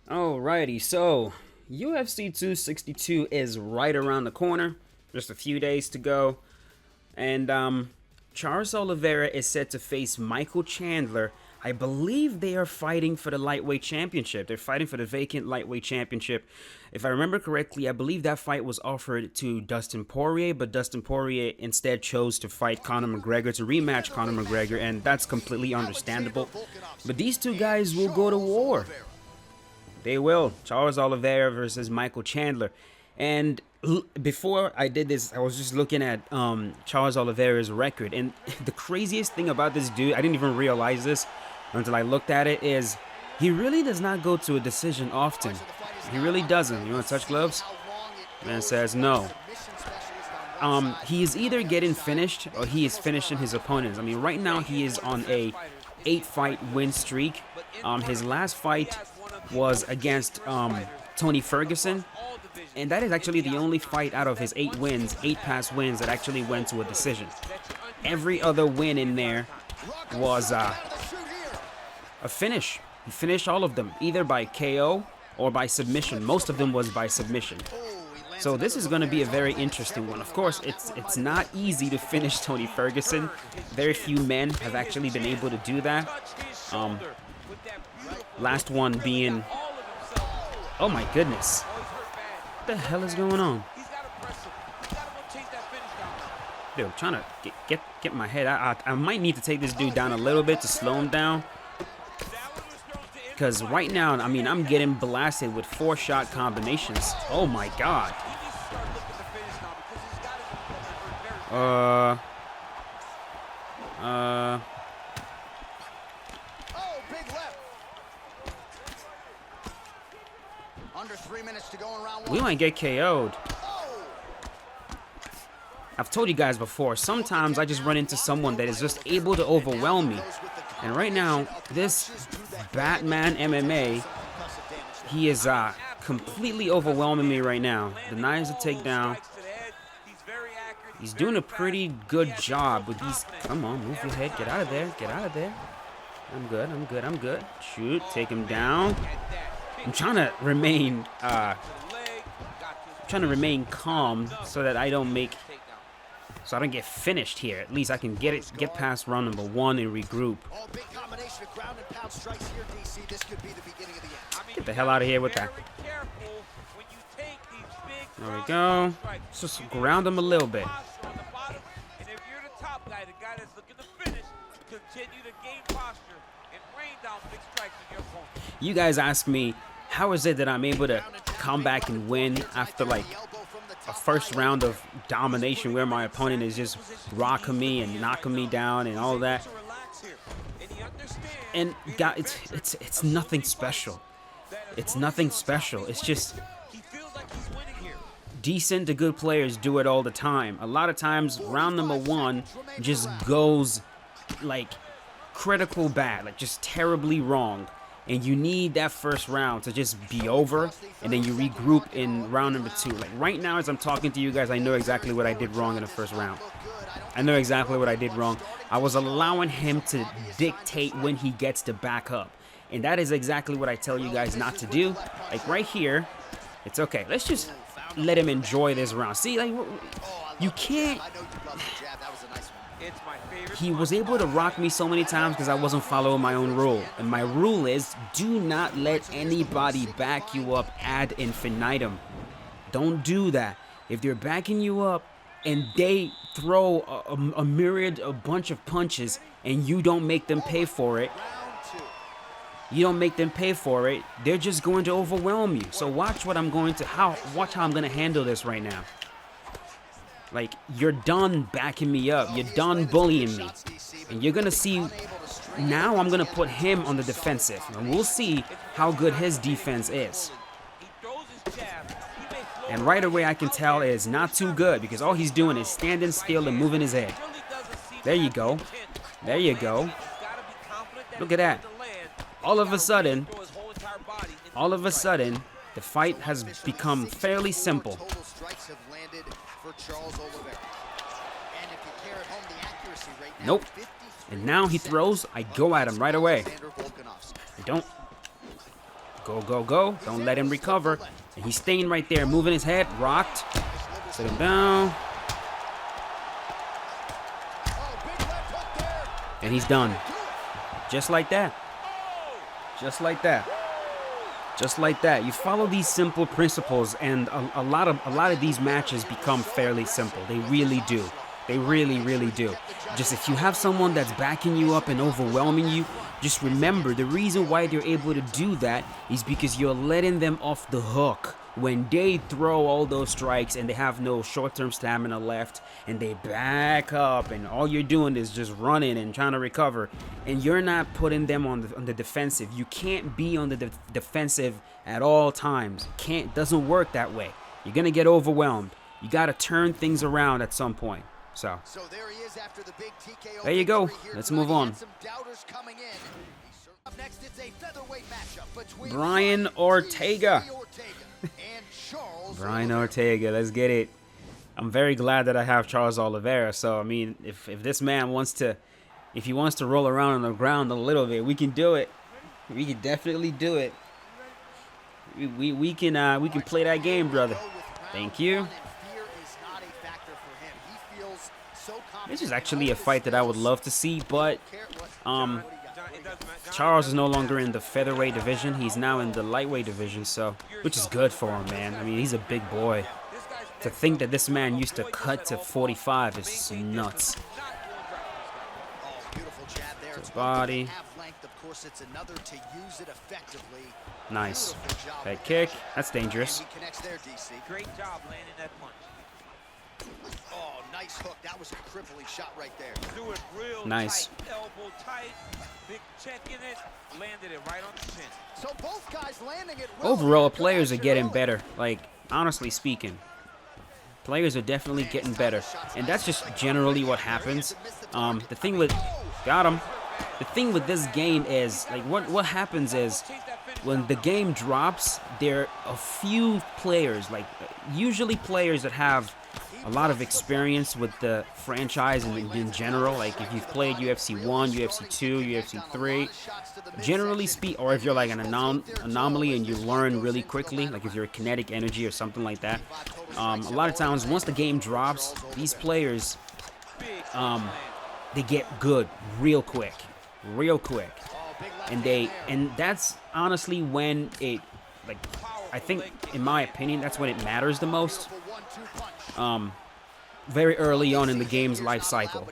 Alrighty, so UFC 262 is right around the corner. Just a few days to go. And Charles Oliveira is set to face Michael Chandler. I believe they are fighting for the lightweight championship. They're fighting for the vacant lightweight championship. If I remember correctly, I believe that fight was offered to Dustin Poirier, but Dustin Poirier instead chose to fight Conor McGregor, to rematch Conor McGregor, and that's completely understandable. But these two guys will go to war. They will. Charles Oliveira versus Michael Chandler. And before I did this, I was just looking at Charles Oliveira's record. And the craziest thing about this dude, I didn't even realize this until I looked at it, is he really does not go to a decision often. He really doesn't. You want to touch gloves? Man says no. He is either getting finished or he is finishing his opponents. I mean, right now he is on a 8-fight win streak. His last fight was against Tony Ferguson, and that is actually the only fight out of his 8 past wins that actually went to a decision. Every other win in there was a finish. He finished all of them, either by KO or by submission. Most of them was by submission. So this is going to be a very interesting one. Of course, it's not easy to finish Tony Ferguson. Very few men have actually been able to do that. Last one being... Oh my goodness. What the hell is going on? Dude, I'm trying to get my head out. I might need to take this dude down a little bit to slow him down. Because right now, I mean, I'm getting blasted with 4-shot combinations. Oh my god. We might get KO'd. I've told you guys before, sometimes I just run into someone that is just able to overwhelm me. And right now, this Batman MMA, he is completely overwhelming me right now. Denies the takedown. He's doing a pretty good job with these. Come on, move your head. Get out of there. Get out of there. I'm good. I'm good. I'm good. Shoot. Take him down. I'm trying to remain calm so that I don't get finished here. At least I can get past round number 1 and regroup. Get the hell out of here with that. There we go. Let's just ground him a little bit. You guys ask me, how is it that I'm able to come back and win after like a first round of domination where my opponent is just rocking me and knocking me down and all that? And God, it's nothing special. It's nothing special. It's just decent to good players do it all the time. A lot of times, round number 1 just goes like critical bad, like just terribly wrong. And you need that first round to just be over, and then you regroup in round number 2. Like right now, as I'm talking to you guys, I know exactly what I did wrong in the first round. I know exactly what I did wrong. I was allowing him to dictate when he gets to back up. And that is exactly what I tell you guys not to do. Like right here, it's okay. Let's just let him enjoy this round. See, like, you can't... He was able to rock me so many times because I wasn't following my own rule. And my rule is, do not let anybody back you up ad infinitum. Don't do that. If they're backing you up and they throw a bunch of punches and you don't make them pay for it, they're just going to overwhelm you. So watch what I'm going to, watch how I'm going to handle this right now. Like, you're done backing me up. You're done bullying me. And you're going to see, now I'm going to put him on the defensive. And we'll see how good his defense is. And right away I can tell it's not too good because all he's doing is standing still and moving his head. There you go. There you go. Look at that. All of a sudden, the fight has become fairly simple. Nope. And now he throws, I go at him right away. I don't Go, go, go. Don't let him recover. And he's staying right there, moving his head. Rocked. Sit him down. And he's done. Just like that. Just like that. Just like that. You follow these simple principles, and a lot of these matches become fairly simple. They really do. They really, really do. Just if you have someone that's backing you up and overwhelming you, just remember the reason why they're able to do that is because you're letting them off the hook. When they throw all those strikes and they have no short-term stamina left and they back up and all you're doing is just running and trying to recover, and you're not putting them on the defensive. You can't be on the defensive at all times. Doesn't work that way. You're going to get overwhelmed. You got to turn things around at some point. So there he is after the big TKO. There you go. Let's move on. Brian Ortega. Brian Ortega, let's get it. I'm very glad that I have Charles Oliveira. So I mean, if this man wants to, if he wants to roll around on the ground a little bit, we can do it. We can definitely do it. We can play that game, brother. Thank you. This is actually a fight that I would love to see, but Charles is no longer in the featherweight division. He's now in the lightweight division, so which is good for him, man. I mean, he's a big boy. To think that this man used to cut to 45 is nuts. To body. Nice. Head kick. That's dangerous. Great job landing that punch. Oh, nice hook. That was a crippling shot right there. Do it real nice. Tight, elbow tight. Big check in it. Landed it right on the chin. So both guys landing it. Overall, players are getting better. Like, honestly speaking, players are definitely getting better, and that's just generally what happens. The thing with The thing with this game is, like, what happens is when the game drops, there are a few players, like usually players that have a lot of experience with the franchise and in general. Like if you've played UFC 1, UFC 2, UFC 3, generally or if you're like an anomaly and you learn really quickly, like if you're a kinetic energy or something like that, a lot of times once the game drops, these players, they get good real quick, and that's honestly when it, like, I think in my opinion that's when it matters the most. Very early on in the game's life cycle,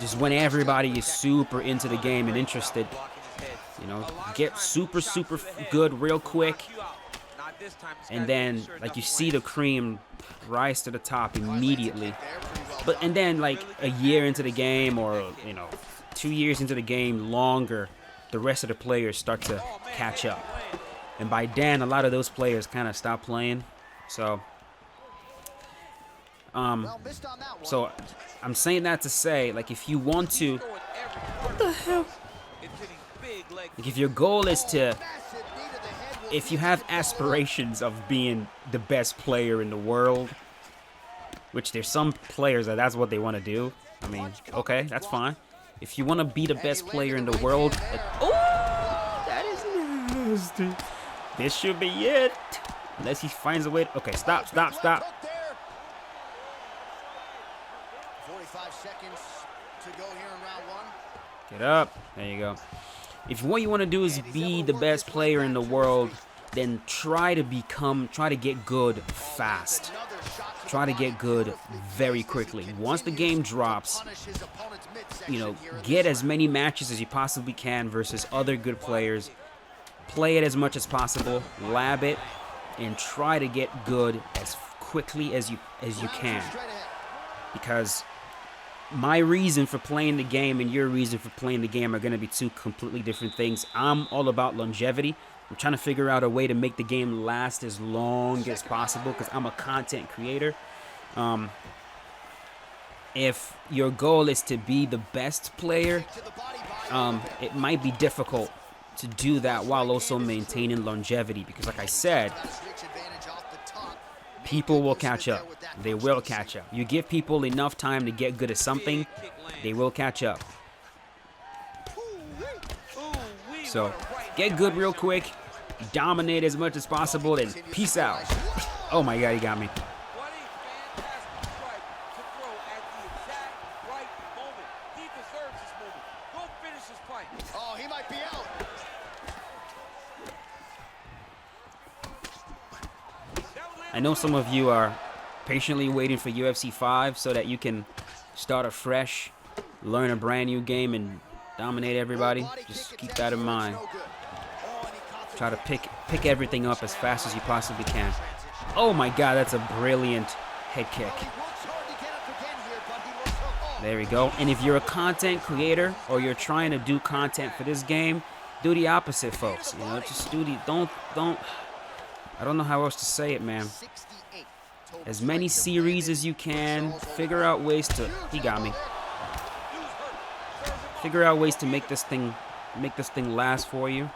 just when everybody is super into the game and interested, you know, get super good real quick, and then like you see the cream rise to the top immediately. And then like a year into the game, or you know, 2 years into the game, longer, the rest of the players start to catch up, and by then a lot of those players kind of stop playing. So I'm saying that to say, like, if you want to, what the hell? Like, if your goal is to, if you have aspirations of being the best player in the world, which there's some players that's what they want to do. I mean, okay, that's fine. If you want to be the best player in the world, oh, that is nasty. This should be it, unless he finds a way. Okay, stop. 45 seconds to go here in round one. Get up. There you go. If what you want to do is be the best player in the world, then try to get good fast. Try to get good very quickly. Once the game drops, you know, get as many matches as you possibly can versus other good players. Play it as much as possible, lab it, and try to get good as quickly as you can. Because my reason for playing the game and your reason for playing the game are going to be two completely different things. I'm all about longevity. I'm trying to figure out a way to make the game last as long as possible because I'm a content creator. If your goal is to be the best player, it might be difficult to do that while also maintaining longevity, because like I said, people will catch up. They will catch up. You give people enough time to get good at something, they will catch up. So get good real quick, dominate as much as possible, and peace out. Oh my God, he got me. What a fantastic strike to throw at the exact right moment. He deserves this moment. Go finish his fight. Oh, he might be out. I know some of you are patiently waiting for UFC 5 so that you can start afresh, learn a brand new game, and dominate everybody. Just keep that in mind. Try to pick everything up as fast as you possibly can. Oh my God, that's a brilliant head kick. There we go. And if you're a content creator or you're trying to do content for this game, do the opposite, folks. You know, just do the don't. I don't know how else to say it, man. As many series as you can. Figure out ways to. He got me. Figure out ways to make this thing last for you.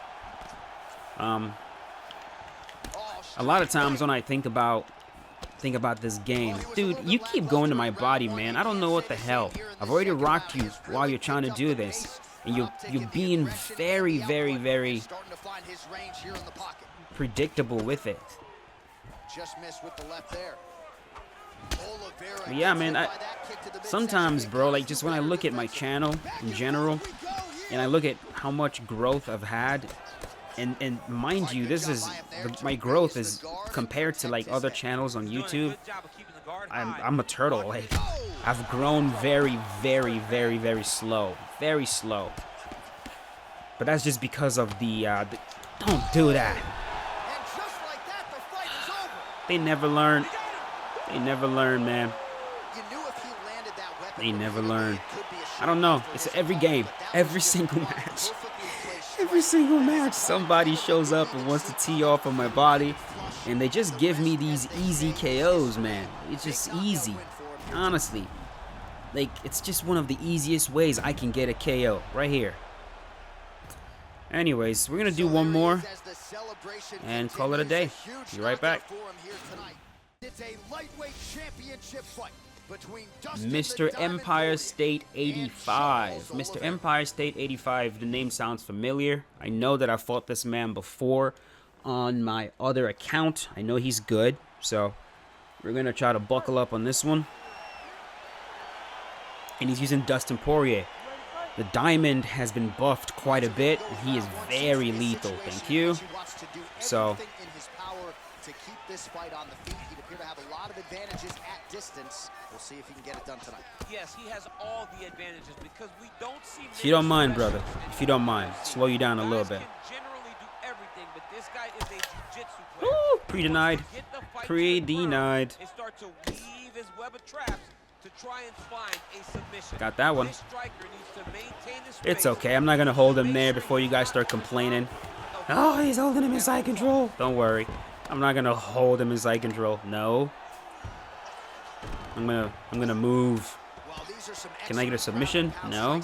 A lot of times when I think about this game, dude, you keep going to my body, man. I don't know what the hell. I've already rocked you while you're trying to do this, and you're being very, very, very predictable with it. Just missed with the left there. But yeah, man, sometimes, bro, like just when I look at my channel in general, and I look at how much growth I've had, and mind you, my growth is compared to like other channels on YouTube. I'm a turtle. Like, I've grown very, very, very, very slow, But that's just because of the don't do that. They never learn. They never learn, man. They never learn. I don't know. It's every game, every single match. Every single match, somebody shows up and wants to tee off on my body, and they just give me these easy KOs, man. It's just easy, honestly. Like, it's just one of the easiest ways I can get a KO, right here. Anyways, we're gonna do one more and call it a day. Be right back. It's a lightweight championship fight between Mr. Empire State 85. Mr. Empire State 85, the name sounds familiar. I know that I fought this man before on my other account. I know he's good, so we're going to try to buckle up on this one. And he's using Dustin Poirier. The Diamond has been buffed quite a bit, and he is very lethal. Thank you. So, to keep this fight on the feet, he'd appear to have a lot of advantages at distance. We'll see if he can get it done tonight. Yes, he has all the advantages because we don't see. If you don't mind, brother, if you don't mind, slow you down a little bit. Generally do everything, but this guy is a jiu-jitsu player. Woo, pre-denied. Pre-denied. And start to weave his web of traps to try and find a submission. Got that one. This striker needs to maintain his It's space. okay. I'm not going to hold him there before you guys start complaining. Oh, he's holding him in side control. Don't worry. I'm not gonna hold him in side control. No. I'm gonna move. Can I get a submission? No.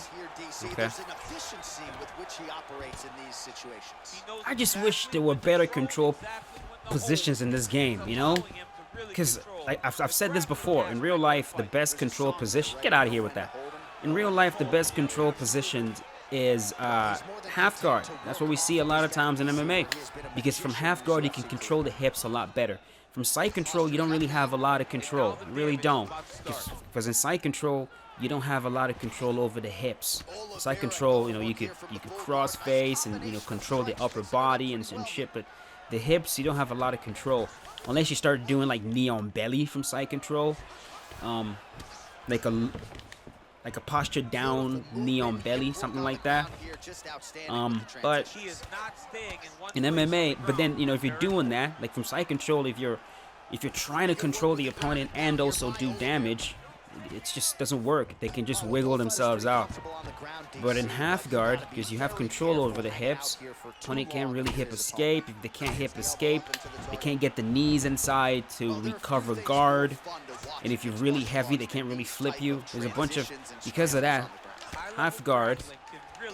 Okay. I just wish there were better control positions in this game, you know? Because I've said this before. In real life, the best control position. Get out of here with that. In real life, the best control position is half guard. That's what we see a lot of times in MMA, because from half guard you can control the hips a lot better. From side control you don't really have a lot of control. You really don't, because in side control you don't have a lot of control over the hips. Side control, you know, you could cross face and, you know, control the upper body and shit, but the hips you don't have a lot of control unless you start doing like knee on belly from side control, like a posture down, knee on belly, something like that. But in MMA, but then, you know, if you're doing that, like from side control, if you're trying to control the opponent and also do damage, it just doesn't work. They can just wiggle themselves out. But in half guard, because you have control over the hips, opponent can't really hip escape. If they can't hip escape, they can't get the knees inside to recover guard. And if you're really heavy, they can't really flip you. There's a bunch of, because of that, half guard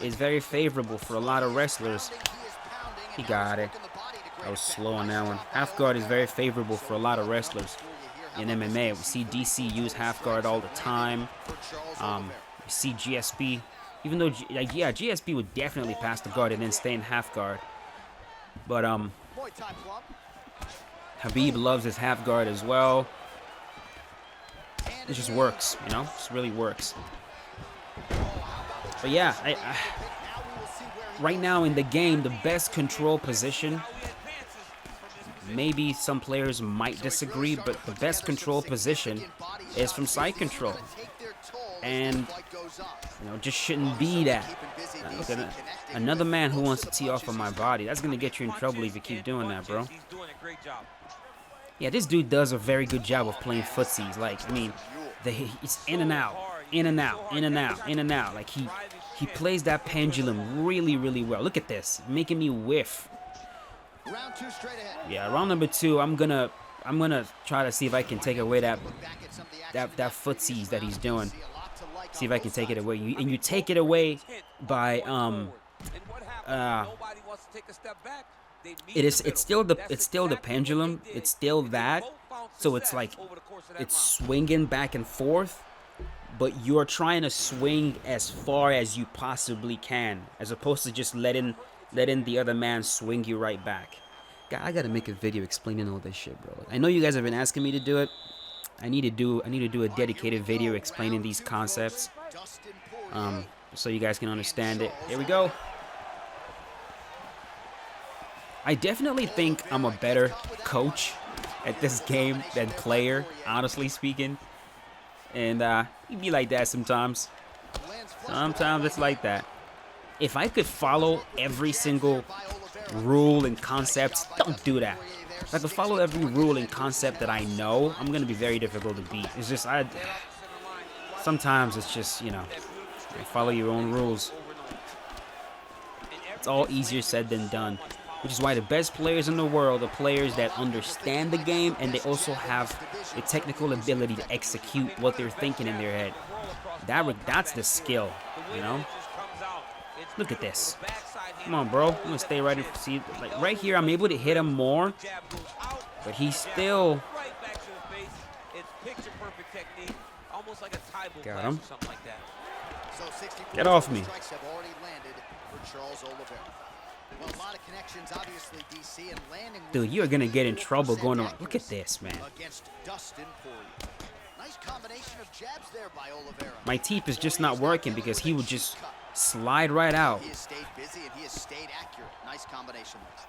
is very favorable for a lot of wrestlers. He got it. I was slow on that one. Half guard is very favorable for a lot of wrestlers in MMA. We see DC use half guard all the time. We see GSP, even though, yeah, GSP would definitely pass the guard and then stay in half guard. But Habib loves his half guard as well. It just works, you know? It just really works. But yeah, right now in the game, the best control position, maybe some players might disagree, but the best control position is from side control. And, you know, just shouldn't be that. Look at another man who wants to tee off on my body. That's going to get you in trouble if you keep doing that, bro. Yeah, this dude does a very good job of playing footsies. Like, I mean, it's in and out, in and out, in and out, in and out. Like, he plays that pendulum really, really well. Look at this, making me whiff. Yeah, round number 2, I'm gonna try to see if I can take away that footsies that he's doing. See if I can take it away. And you take it away by it's still the pendulum. It's still that. So it's like it's swinging back and forth, but you're trying to swing as far as you possibly can, as opposed to just letting the other man swing you right back. God, I gotta make a video explaining all this shit, bro. I know you guys have been asking me to do it. I need to do a dedicated video explaining these concepts, so you guys can understand it. Here we go. I definitely think I'm a better coach at this game than player, honestly speaking. And it be like that sometimes. Sometimes it's like that. If I could follow every single rule and concept, don't do that. If I could follow every rule and concept that I know, I'm gonna be very difficult to beat. It's just sometimes it's just, you know, you follow your own rules. It's all easier said than done. Which is why the best players in the world are players that understand the game, and they also have the technical ability to execute what they're thinking in their head. That's the skill, you know? Look at this. Come on, bro. I'm gonna stay right in. See, like right here, I'm able to hit him more, but he's still. Got him. Get off me. Dude, you are gonna get in trouble going on. Look at this, man. My teep is just not working because he would just slide right out.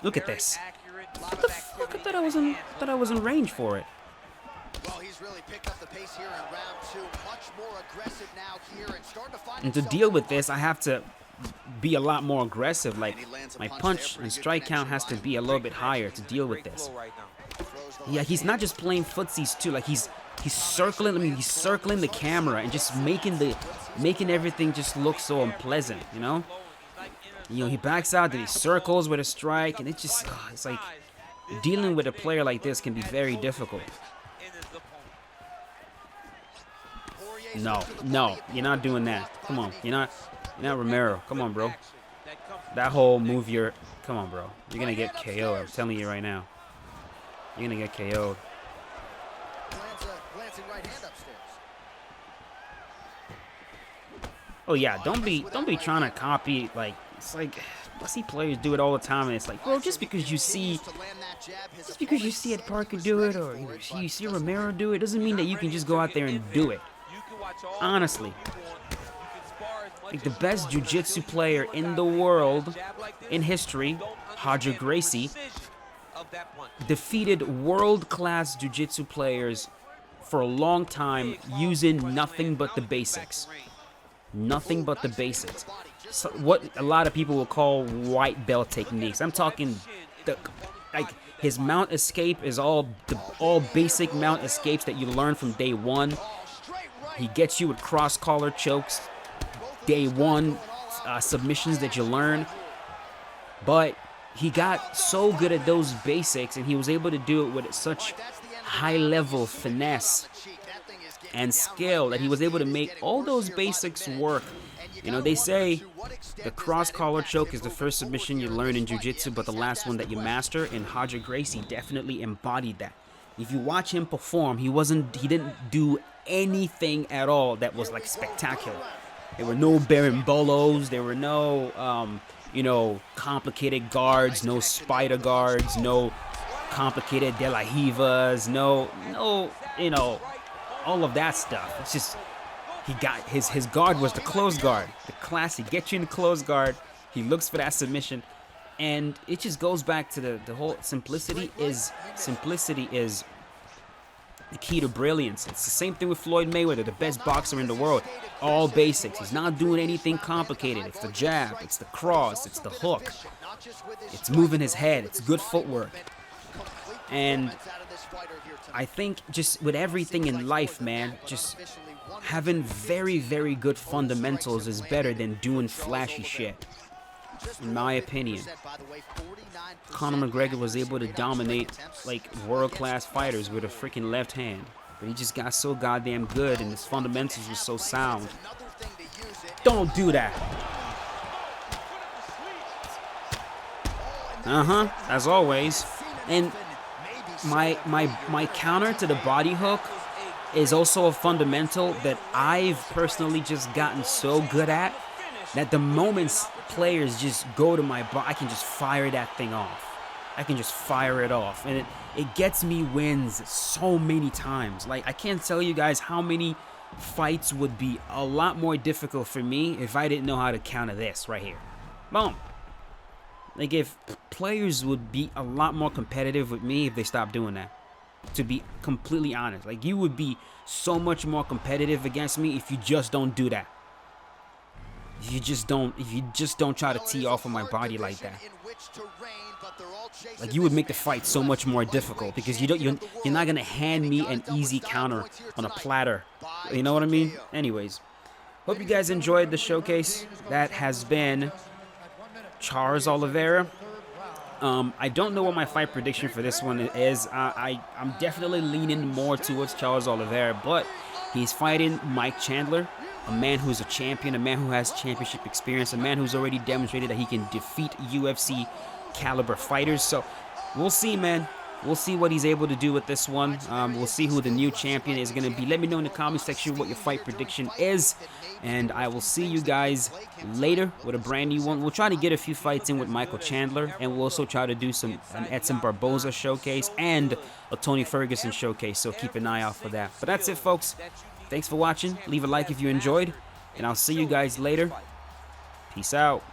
Look at this. What the fuck? I thought I was in range for it. And to deal with this, I have to be a lot more aggressive. Like, my punch and strike count has to be a little bit higher to deal with this. Yeah, he's not just playing footsies too. Like, he's circling. I mean, he's circling the camera and just making everything just look so unpleasant. You know, he backs out, then he circles with a strike, and it just it's like dealing with a player like this can be very difficult. No, you're not doing that. Come on, you're not Romero. Come on, bro. That whole move, come on, bro. You're gonna get KO'd. I'm telling you right now. You're gonna get KO'd. Oh yeah, don't be trying to copy. Like, it's like I see players do it all the time, and it's like, bro, just because you see Ed Parker do it, or you see Romero do it, doesn't mean that you can just go out there and do it. Honestly, like the best jiu-jitsu player in the world, in history, Roger Gracie, defeated world-class jiu-jitsu players for a long time using nothing but the basics. Nothing but the basics. So what a lot of people will call white belt techniques. I'm talking like his mount escape is all basic mount escapes that you learn from day one. He gets you with cross collar chokes, day one submissions that you learn. But he got so good at those basics, and he was able to do it with such high level finesse and skill that he was able to make all those basics work. You know, they say the cross collar choke is the first submission you learn in jiu-jitsu, but the last one that you master, and Roger Gracie definitely embodied that. If you watch him perform, he didn't do anything at all that was like spectacular. There were no berimbolos, there were no you know, complicated guards, no spider guards, no complicated De La Rivas, no, you know, all of that stuff. It's just, he got, his guard was the close guard. The classic, get you in the close guard. He looks for that submission. And it just goes back to the whole simplicity is the key to brilliance. It's the same thing with Floyd Mayweather, the best boxer in the world. All basics. He's not doing anything complicated. It's the jab, it's the cross, it's the hook. It's moving his head, it's good footwork. And I think just with everything in life, man, just having very, very good fundamentals is better than doing flashy shit. In my opinion, Conor McGregor was able to dominate like world-class fighters with a freaking left hand, but he just got so goddamn good and his fundamentals were so sound. Don't do that. As always. And my counter to the body hook is also a fundamental that I've personally just gotten so good at, that the moments players just go to my body, I can just fire that thing off. I can just fire it off. And it gets me wins so many times. Like, I can't tell you guys how many fights would be a lot more difficult for me if I didn't know how to counter this right here. Boom. Like, if players would be a lot more competitive with me if they stopped doing that. To be completely honest. Like, you would be so much more competitive against me if you just don't do that. If you just don't try to tee off on my body like that. Like, you would make the fight so much more difficult because you're not gonna hand me an easy counter on a platter. You know what I mean? Anyways, hope you guys enjoyed the showcase. That has been Charles Oliveira. I don't know what my fight prediction for this one is. I'm definitely leaning more towards Charles Oliveira, but he's fighting Mike Chandler, a man who's a champion, a man who has championship experience, a man who's already demonstrated that he can defeat UFC caliber fighters. So we'll see, man. We'll see what he's able to do with this one. We'll see who the new champion is going to be. Let me know in the comment section what your fight prediction is. And I will see you guys later with a brand new one. We'll try to get a few fights in with Michael Chandler. And we'll also try to do an Edson Barboza showcase and a Tony Ferguson showcase. So keep an eye out for that. But that's it, folks. Thanks for watching. Leave a like if you enjoyed. And I'll see you guys later. Peace out.